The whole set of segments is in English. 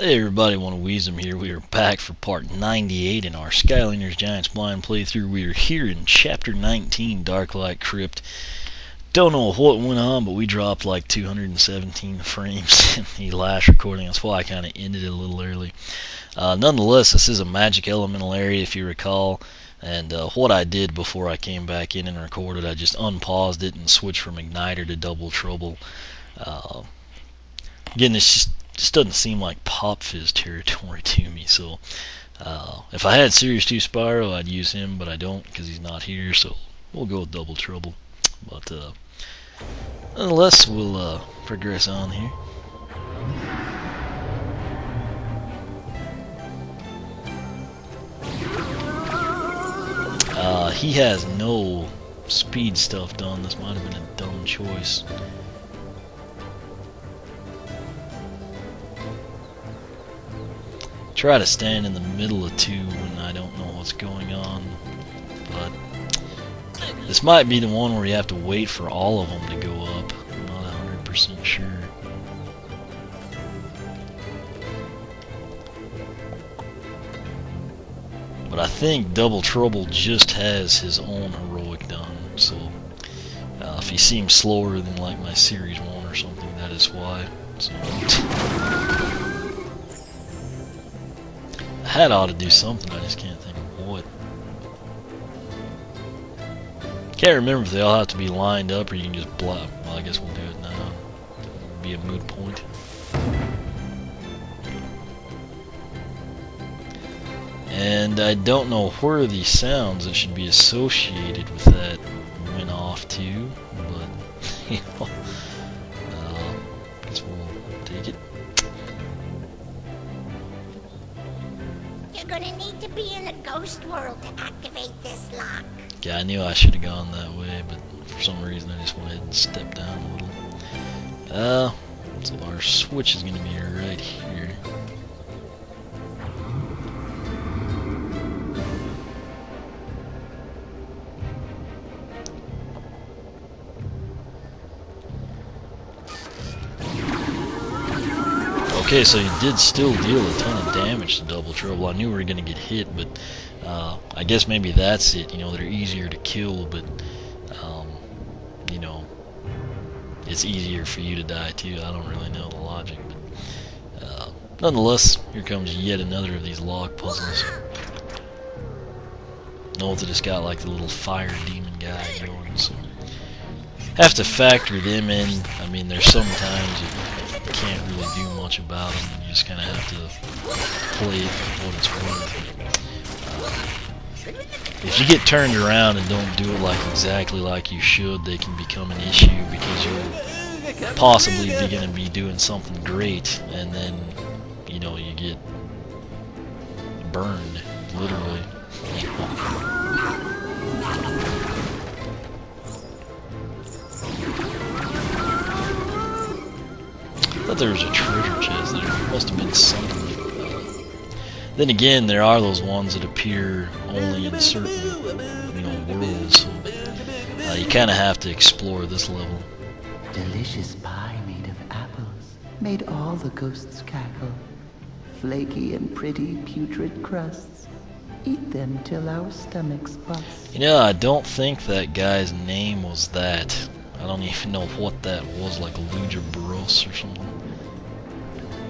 Hey everybody, want to wheeze them here. We are back for part 98 in our Skylanders Giants Blind playthrough. We are here in Chapter 19, Darklight Crypt. Don't know what went on, but we dropped like 217 frames in the last recording. That's why I kind of ended it a little early. Nonetheless, this is a magic elemental area, if you recall. And what I did before I came back in and recorded, I just unpaused it and switched from Igniter to Double Trouble. Again, this just doesn't seem like Pop Fizz territory to me, so if I had Series 2 Spyro, I'd use him, but I don't because he's not here, so we'll go with Double Trouble. But nonetheless, we'll progress on here. He has no speed stuff done. This might have been a dumb choice. Try to stand in the middle of two when I don't know what's going on, but this might be the one where you have to wait for all of them to go up. I'm not 100% sure. But I think Double Trouble just has his own heroic done, so if he seems slower than like my Series 1 or something, that is why. So I had ought to do something, I just can't think of what. Can't remember if they all have to be lined up or you can just block. Well, I guess we'll do it now. It'll be a moot point. And I don't know where the sounds that should be associated with that went off to, but you know, I guess we'll take it. You're gonna need to be in a ghost world to activate this lock. Yeah, I knew I should have gone that way, but for some reason I just went ahead and stepped down a little. So our switch is gonna be right here. Okay, so you did still deal a ton of damage to Double Trouble. I knew we were going to get hit, but I guess maybe that's it. You know, they're easier to kill, but, you know, it's easier for you to die too. I don't really know the logic, but nonetheless, here comes yet another of these log puzzles. Note that it's got like the little fire demon guy going, so have to factor them in. I mean, there's sometimes you can't really do much about them. You just kind of have to play it for what it's worth. If you get turned around and don't do it like exactly like you should, they can become an issue because you'll possibly be going to be doing something great, and then you know you get burned, literally. I thought there was a treasure chest. There must have been something. Then again, there are those ones that appear only in certain, you know, worlds. So you kind of have to explore this level. Delicious pie made of apples, made all the ghosts cackle. Flaky and pretty putrid crusts. Eat them till our stomachs bust. You know, I don't think that guy's name was that. I don't even know what that was, like Luja Bros or something.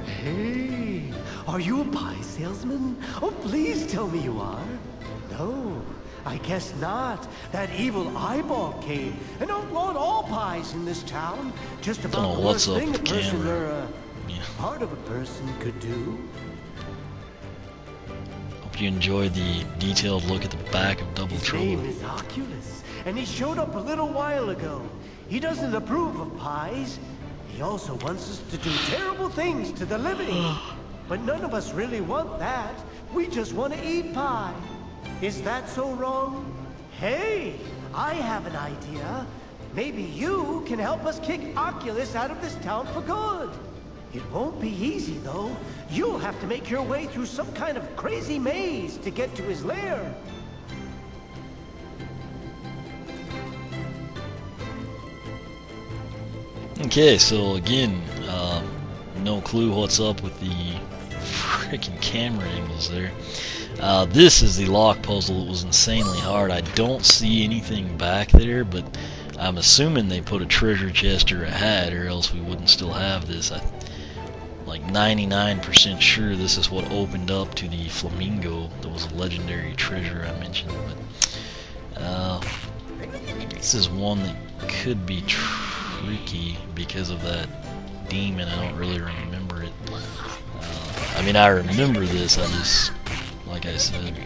Hey, are you a pie salesman? Oh, please tell me you are. No, I guess not. That evil Eye-Brawl came and outlawed all pies in this town. Just about the worst thing a person or part of a person could do. Hope you enjoyed the detailed look at the back of Double Trouble. His name is Occulous, and he showed up a little while ago. He doesn't approve of pies. He also wants us to do terrible things to the living. But none of us really want that. We just want to eat pie. Is that so wrong? Hey, I have an idea. Maybe you can help us kick Occulous out of this town for good. It won't be easy, though. You'll have to make your way through some kind of crazy maze to get to his lair. Okay, so again, no clue what's up with the freaking camera angles there. This is the lock puzzle. It was insanely hard. I don't see anything back there, but I'm assuming they put a treasure chest or a hat, or else we wouldn't still have this. I'm like 99% sure this is what opened up to the flamingo. That was a legendary treasure I mentioned. But this is one that could be tricky because of that demon. I don't really remember it. I mean, I remember this. I just, like I said,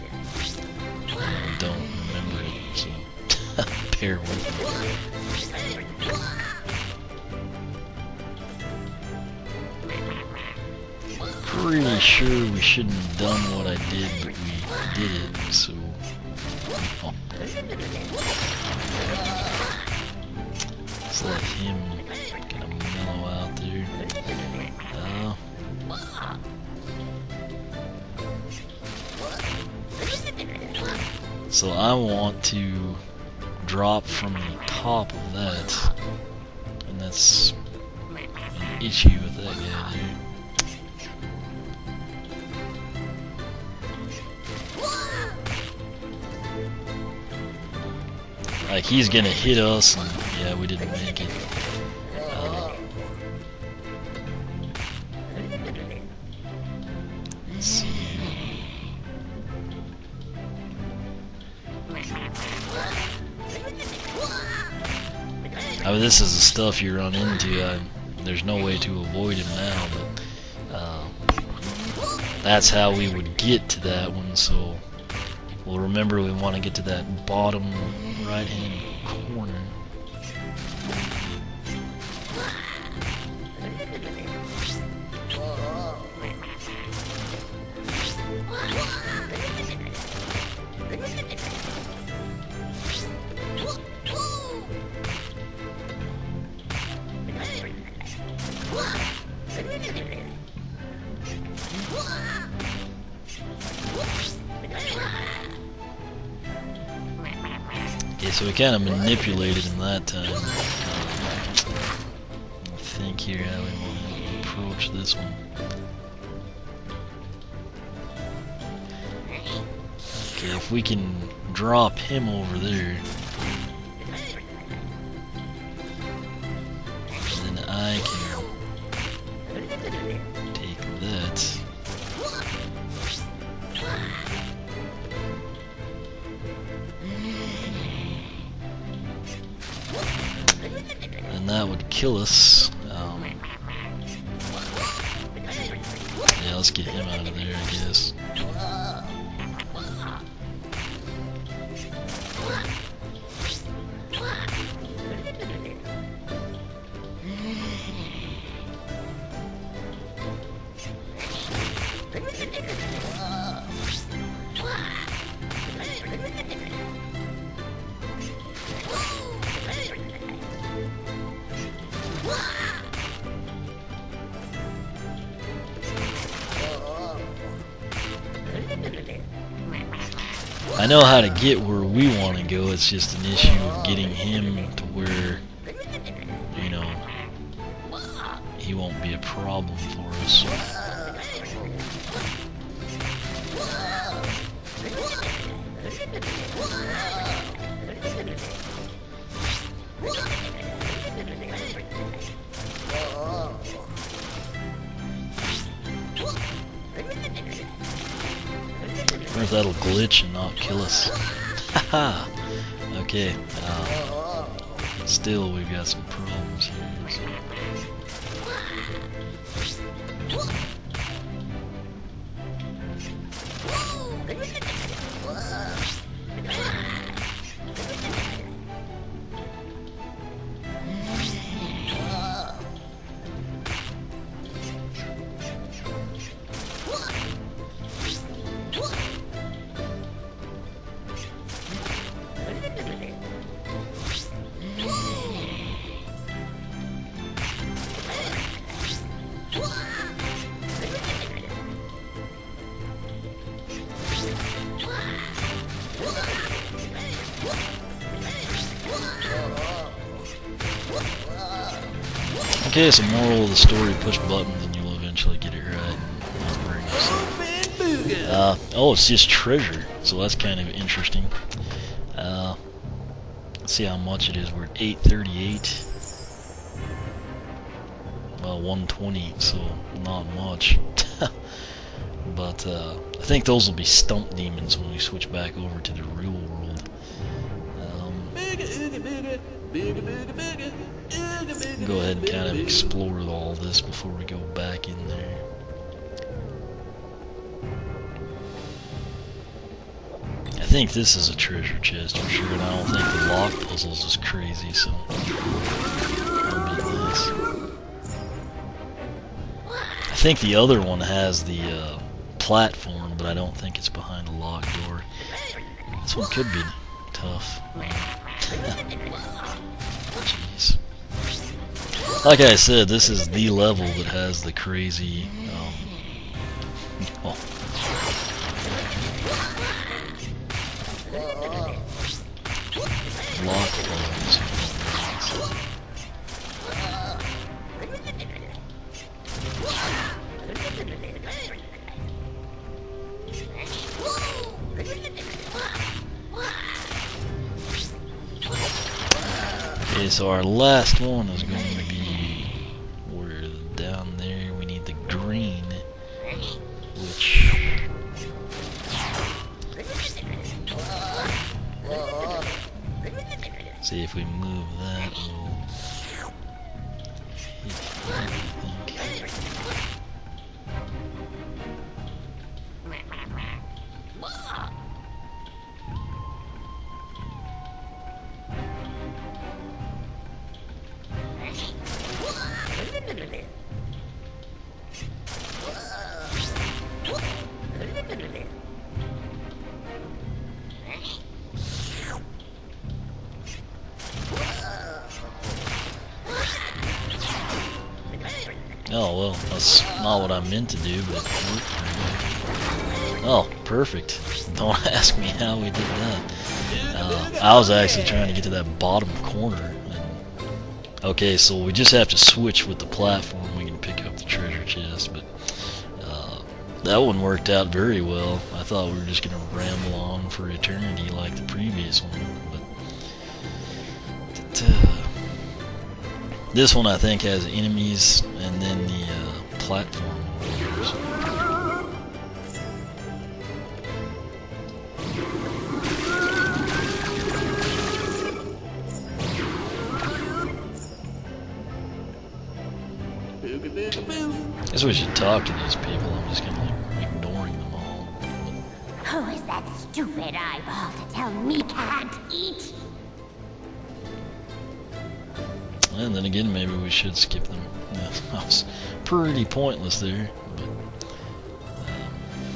I don't remember it. So bear with me. Pretty sure we shouldn't have done what I did, but we did it. So. Oh. Let's let him kind of mellow out there. So I want to drop from the top of that, and that's an issue with that guy there. Like, he's gonna hit us, and yeah, we didn't make it. Let's see. I mean, this is the stuff you run into. There's no way to avoid him now, but that's how we would get to that one. So we'll remember we want to get to that bottom right-hand corner. Okay, so we kind of manipulated him that time. Think here how we want to approach this one. Okay, if we can drop him over there, then I can take that. And that would kill us. Yeah, let's get him out of there, I guess. I know how to get where we want to go. It's just an issue of getting him to where, you know, he won't be a problem for us. Or if that'll glitch and not kill us. Haha! Okay. Still, we've got some problems here. So. Okay, so moral of the story, push buttons and you'll eventually get it right. Oh, it's just treasure, so that's kind of interesting. Let's see how much it is. We're at 838. Well, 120, so not much. But I think those will be stump demons when we switch back over to the real world. Go ahead and kind of explore all this before we go back in there. I think this is a treasure chest for sure, and I don't think the lock puzzles is crazy, so that'll be nice. I think the other one has the platform, but I don't think it's behind a locked door. This one could be tough. Jeez. Like I said, this is the level that has the crazy lock puzzles. Okay, so our last one is going to be where down there we need the green, which see if we move that, we'll hit that, I think. Oh, well, that's not what I meant to do, but it worked pretty good. Oh, perfect. Don't ask me how we did that. I was actually trying to get to that bottom corner. Okay, so we just have to switch with the platform. We can pick up the treasure chest, but that one worked out very well. I thought we were just going to ramble on for eternity like the previous one, but this one I think has enemies and then the platform. I guess we should talk to these people. I'm just kind of like ignoring them all. Who is that stupid eyeball to tell me can't eat? And then again, maybe we should skip them. Yeah, that was pretty pointless there. But,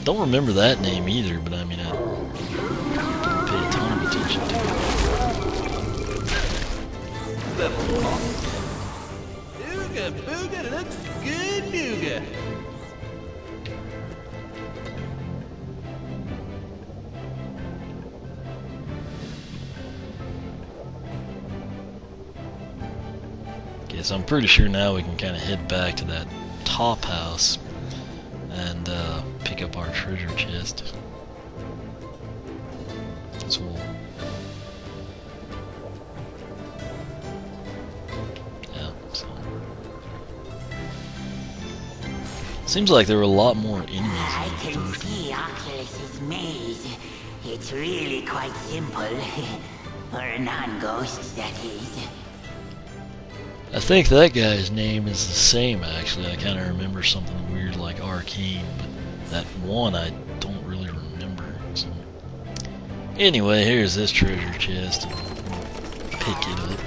don't remember that name either, but I mean, I don't pay a ton of attention to it. Booga, booga, looks good, booga. Okay, so I'm pretty sure now we can kind of head back to that top house and pick up our treasure chest. So we'll... yeah, so... seems like there were a lot more enemies in I the can first one. see Oculus's maze. It's really quite simple. For a non-ghost, that is. I think that guy's name is the same, actually. I kind of remember something weird like Arcane, but that one I don't really remember. So. Anyway, here's this treasure chest. We'll pick it up.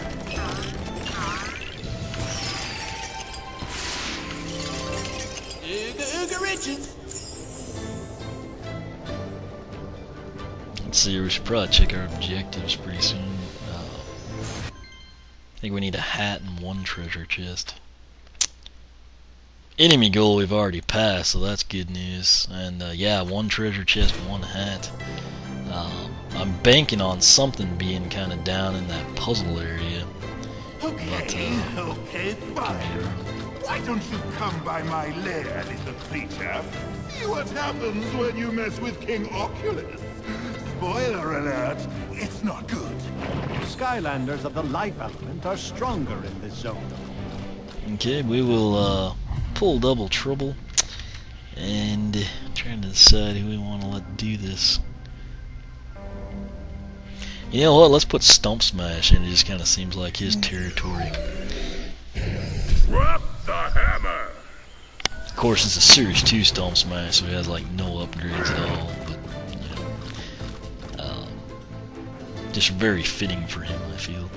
Ooga riches. Let's see, we should probably check our objectives pretty soon. I think we need a hat and one treasure chest. Enemy goal we've already passed, so that's good news. And yeah, one treasure chest, one hat. I'm banking on something being kind of down in that puzzle area. Okay, okay, fine. Why don't you come by my lair, little creature? See what happens when you mess with King Oculus. Spoiler alert, it's not good. Skylanders of the life element are stronger in this zone. Okay, we will pull double trouble, and trying to decide who we want to let do this. You know what? Let's put Stump Smash in. It just kind of seems like his territory. Drop the hammer. Of course, it's a Series 2 Stump Smash, so he has like no upgrades at all. But you know, just very fitting for him, I feel.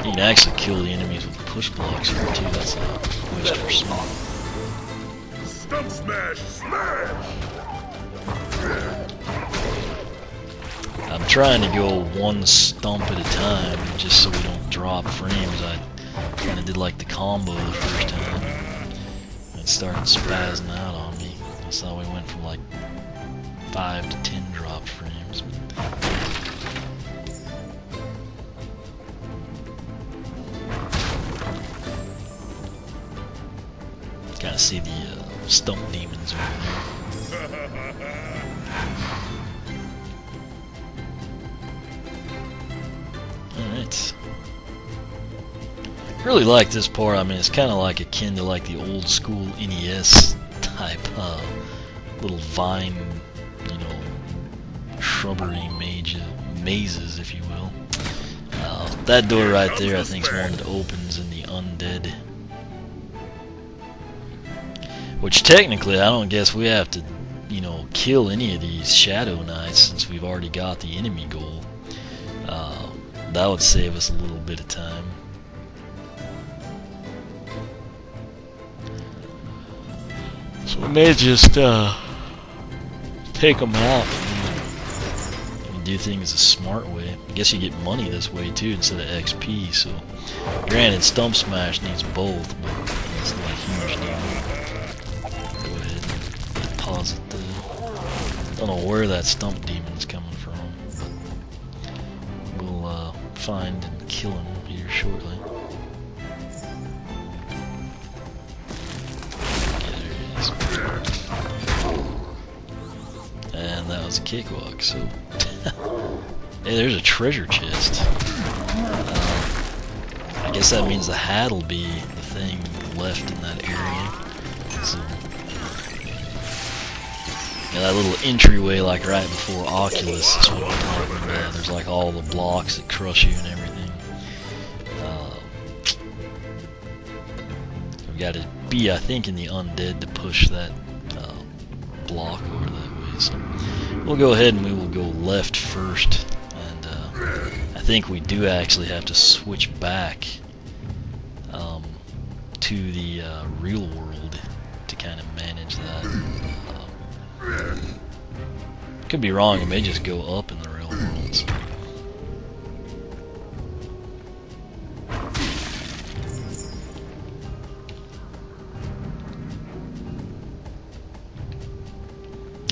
You can actually kill the enemies with push blocks here too. That's a waste for small. Stump smash, smash. I'm trying to go one stump at a time, just so we don't drop frames. I kind of did like the combo the first time. It started spazzing out on me. I saw we went from like 5 to 10 dropped frames. Kind of see the stump demons over there. Alright. Really like this part. I mean, it's kind of like akin to like the old school NES type little vine, you know, shrubbery mazes, if you will. That door right there, I think, is one that opens in the undead. Which technically, I don't guess we have to, you know, kill any of these Shadow Knights since we've already got the enemy goal. That would save us a little bit of time. So we may just take them out and do things the smart way. I guess you get money this way too instead of XP. So, granted, Stump Smash needs both, but it's not a huge deal. Go ahead and deposit the. Don't know where that Stump Demon's coming from. We'll find and kill him here shortly. And that was a cakewalk, so hey, there's a treasure chest. I guess that means the hat will be the thing left in that area. So yeah, that little entryway like right before Oculus is what I'm talking about. There's like all the blocks that crush you and everything. We've got to be, I think, in the undead to push that block over that way. So we'll go ahead and we will go left first, and I think we do actually have to switch back to the real world to kind of manage that. Could be wrong, it may just go up in the real world. So.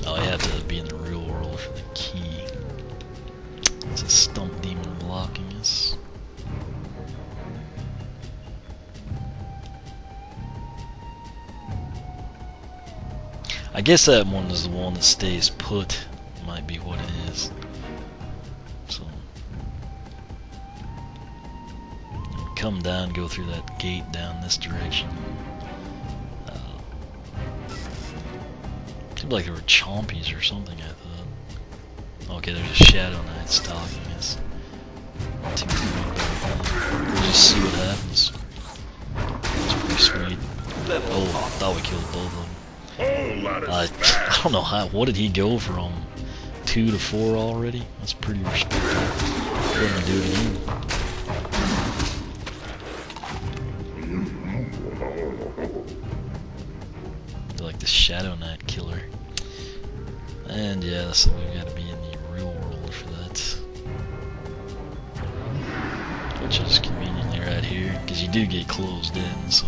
Oh, you have to be in the real world for the key. It's a stump demon blocking us. I guess that one is the one that stays put. Might be what it is. So come down, go through that gate down this direction. Seemed like there were chompies or something, I thought. Okay, there's a Shadow Knight stalking us. We'll just see what happens. It's pretty sweet. Oh, I thought we killed both of them. I don't know how. What did he go from 2 to 4 already? That's pretty respectable. We're gonna do it again. Like the Shadow Knight killer. And yeah, so we've got to be in the real world for that. Which is conveniently right here, because you do get closed in, so.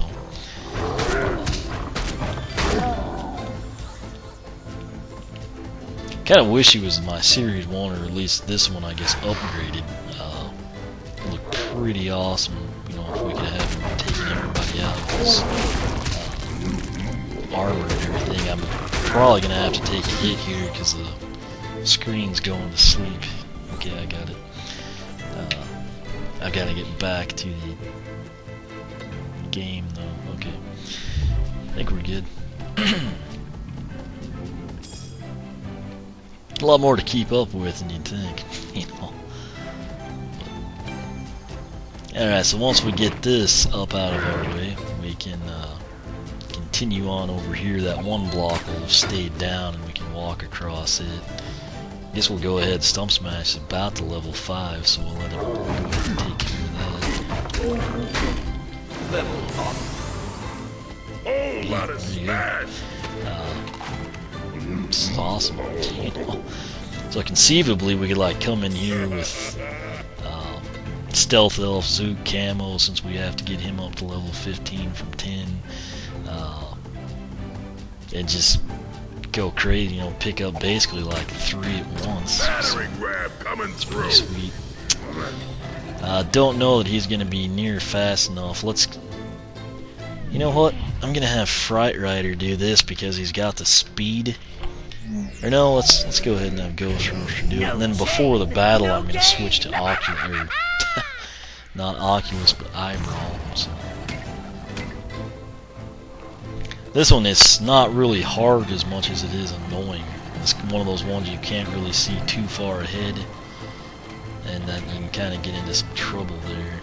Kind of wish he was my Series 1, or at least this one, I guess, upgraded. It looked pretty awesome, you know, if we could have him taking everybody out of his armor and everything. I'm probably going to have to take a hit here because the screen's going to sleep. Okay, I got it. I've got to get back to the game, though. Okay. I think we're good. A lot more to keep up with than you'd think, you know. Alright, so once we get this up out of our way, we can continue on over here. That one block will have stayed down and we can walk across it. I guess we'll go ahead. Stump Smash is about to level 5, so we'll let him go ahead and take care of that. Level up. Oh, lot of smash. It's awesome, you know. So conceivably we could like come in here with Stealth Elf, Zook, Camo, since we have to get him up to level 15 from 10, and just go crazy, you know, pick up basically like 3 at once. Battering ram coming It's through. pretty sweet. Don't know that he's gonna be near fast enough. You know what? I'm gonna have Fright Rider do this because he's got the speed. Or no, let's go ahead and have Ghost Roaster do it. And then before the battle, I'm gonna switch to Oculus, not Oculus, but Eye-Brawl. So. This one is not really hard as much as it is annoying. It's one of those ones you can't really see too far ahead, and that you can kind of get into some trouble there.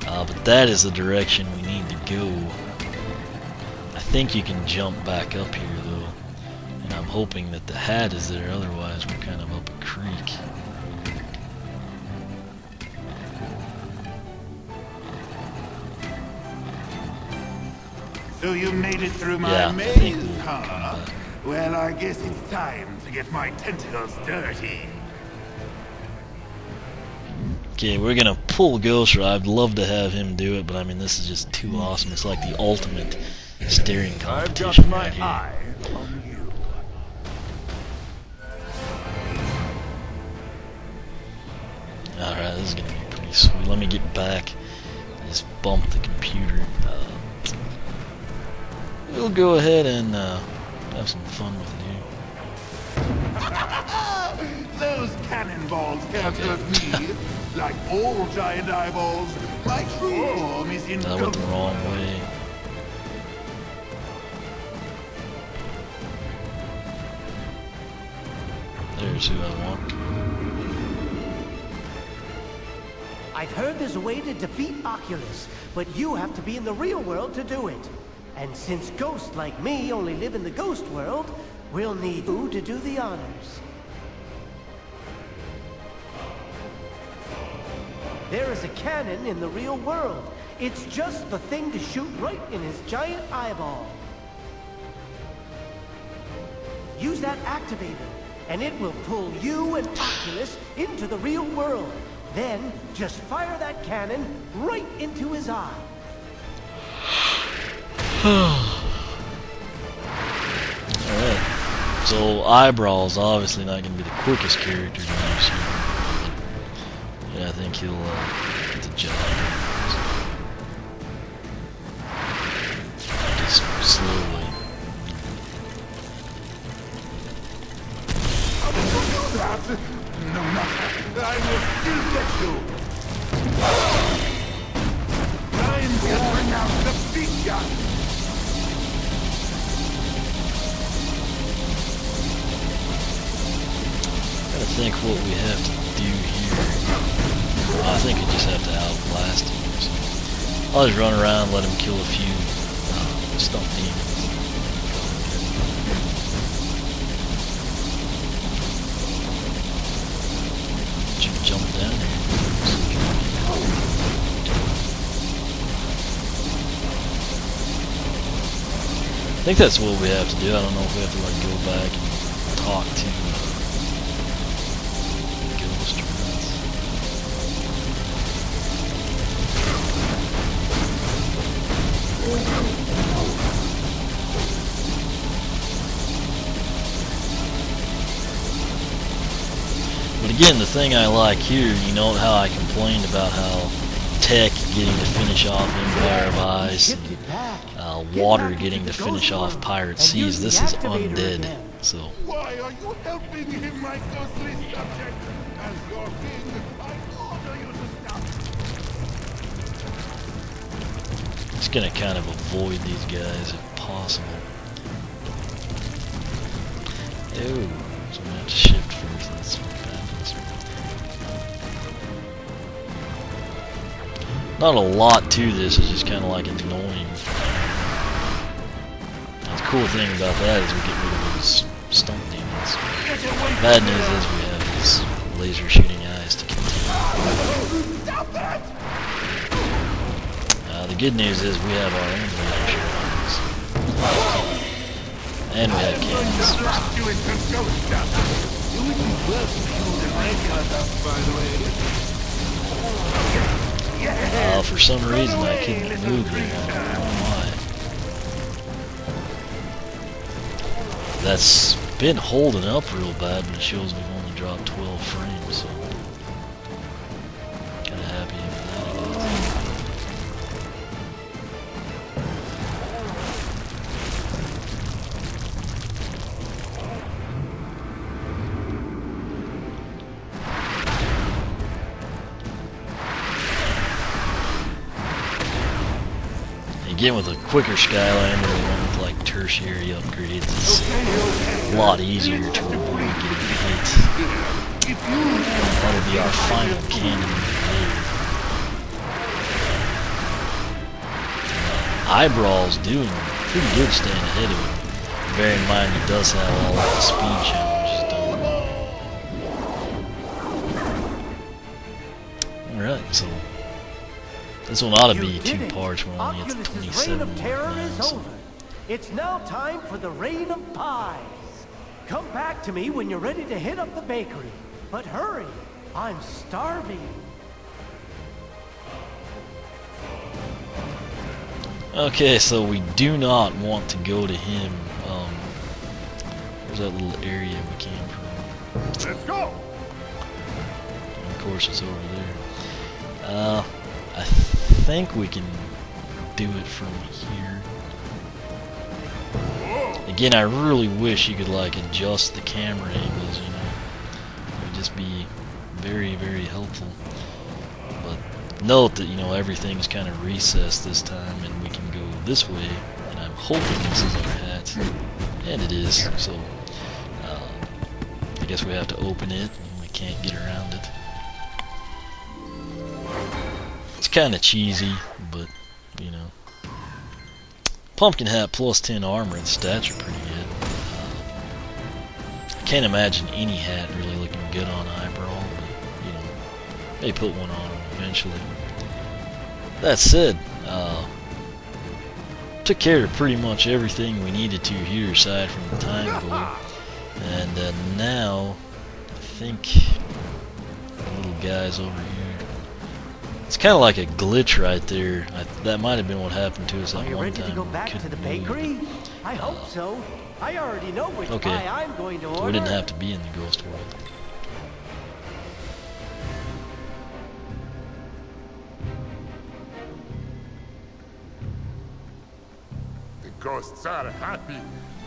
But that is the direction we need to go. I think you can jump back up here though, and I'm hoping that the hat is there, otherwise we're kind of up a creek. So you made it through my Yeah, I maze, think we'll huh? come back. Well, I guess it's time to get my tentacles dirty. Okay, we're gonna pull Ghost Rider. I'd love to have him do it, but I mean this is just too awesome. It's like the ultimate staring I've competition got my right here. eye on you. Alright, this is gonna be pretty sweet. Let me get back. I just bumped the computer. We'll go ahead and have some fun with it here. Those cannonballs can't hurt me. Like all giant eyeballs, my true form is in I went the wrong way. There's who I want. I've heard there's a way to defeat Oculus, but you have to be in the real world to do it. And since ghosts like me only live in the ghost world, we'll need you to do the honors. There is a cannon in the real world. It's just the thing to shoot right in his giant eyeball. Use that activator, and it will pull you and Oculus into the real world. Then, just fire that cannon right into his eye. Alright. So, Eye-Brawl's obviously not going to be the quickest character to use here. Yeah, I think he'll get the job. Just slowly. No matter. I will still get you. Time to bring out the beat gun. Gotta think what we have to do here. I think we just have to outblast him. So I'll just run around, let him kill a few stump demons. Jump down here. I think that's what we have to do. I don't know if we have to like go back and talk to Ghost Rats. Again, the thing I like here, you know how I complained about how Tech getting to finish off Empire of Ice, Water getting to finish off Pirate Seas. This is undead, so. Why are you helping him, my ghostly subject? As your king, I order you to stop. Just gonna kind of avoid these guys if possible. Oh, so I'm gonna have to shift first. That's what happens. Not a lot to this, it's just kind of like annoying. The cool thing about that is we get rid of those stump demons. Bad news is we have these laser shooting eyes to continue. The good news is we have our own laser shooting eyes. And we have cannons. For some reason I couldn't move there. I don't know why. That's been holding up real bad, and it shows we've only dropped 12 frames, so kind of happy with that, I guess. Again, with a quicker Skylander, the one with like tertiary upgrades, it's a lot easier to avoid getting hit. That'll be our final cannon move. Eye-Brawl's doing pretty good staying ahead of him. Bear in mind he does have all of the speed challenges done. Alright, so this one ought to be 2 parts. We're only at the 27 mark now, so. It's now time for the Reign of Pies. Come back to me when you're ready to hit up the bakery. But hurry, I'm starving. Okay, so we do not want to go to him. Where's that little area we came from? Let's go! And of course it's over there. I think we can do it from here. Again, I really wish you could like adjust the camera angles, you know. It would just be very, very helpful. But note that, you know, everything's kind of recessed this time and we can go this way, and I'm hoping this is our hat. And it is, so I guess we have to open it and we can't get around it. Kind of cheesy, but you know, pumpkin hat plus 10 armor and stats are pretty good. I can't imagine any hat really looking good on Eye-Brawl, but you know, they put one on eventually. That said, took care of pretty much everything we needed to here aside from the time goal, and now I think the little guys over here. It's kind of like a glitch right there. That might have been what happened to us that one time. Are you ready to go back to the bakery? I hope so. I already know which pie I'm going to order. So we didn't have to be in the ghost world. The ghosts are happy.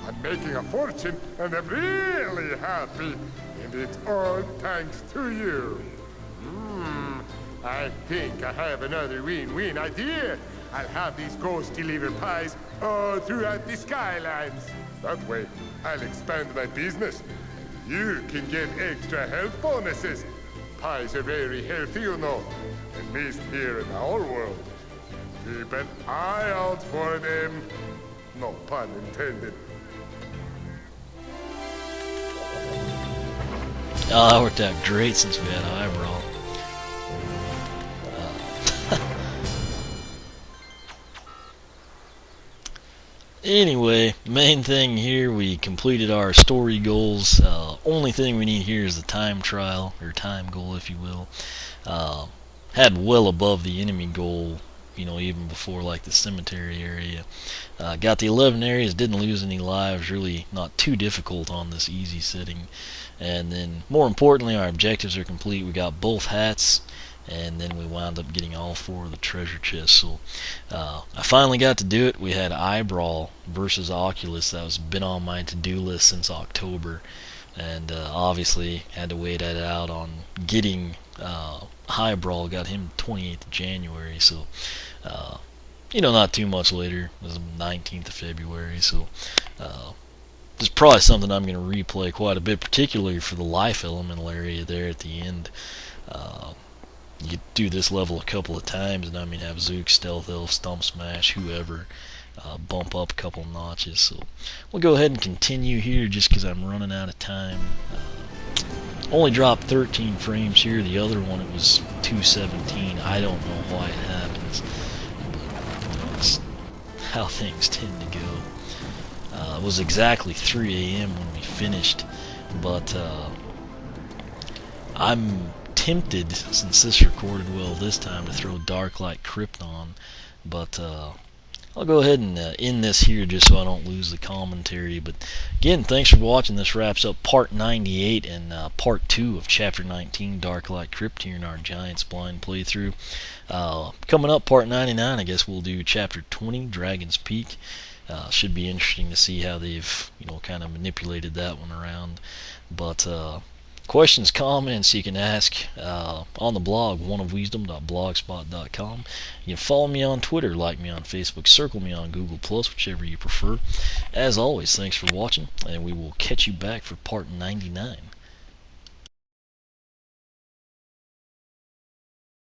I'm making a fortune, and I'm really happy. And it's all thanks to you. I think I have another win-win idea. I'll have these ghosts deliver pies all throughout the Skylands. That way, I'll expand my business. You can get extra health bonuses. Pies are very healthy, you know, at least here in our world. Keep an eye out for them. No pun intended. Oh, that worked out great since we had Eye-Brawl. Anyway, main thing here, we completed our story goals. Only thing we need here is the time trial, or time goal if you will. Had well above the enemy goal even before like the cemetery area. Got the 11 areas, didn't lose any lives, really not too difficult on this easy setting. And then more importantly, our objectives are complete. We got both hats, and then we wound up getting all 4 of the treasure chests. So I finally got to do it. We had Eye-Brawl versus Occulous. That was been on my to-do list since October, and obviously had to wait that out on getting Eye-Brawl. Got him 28th of January, so not too much later. It was the 19th of February, so it's probably something I'm going to replay quite a bit, particularly for the life elemental area there at the end. You do this level a couple of times, and have Zook, Stealth Elf, Stump Smash, whoever, bump up a couple notches. So we'll go ahead and continue here just because I'm running out of time. Only dropped 13 frames here. The other one, it was 217. I don't know why it happens, but that's how things tend to go. It was exactly 3 a.m. when we finished, but I'm tempted, since this recorded well this time, to throw Darklight Crypt on, but I'll go ahead and end this here just so I don't lose the commentary. But again, thanks for watching. This wraps up part 98 and part 2 of chapter 19, Darklight Crypt, here in our Giants Blind playthrough. Coming up, part 99, I guess we'll do chapter 20, Dragon's Peak. Should be interesting to see how they've kind of manipulated that one around. But questions, comments you can ask on the blog, oneofwisdom.blogspot.com. You can follow me on Twitter, like me on Facebook, circle me on Google+, whichever you prefer. As always, thanks for watching, and we will catch you back for part 99.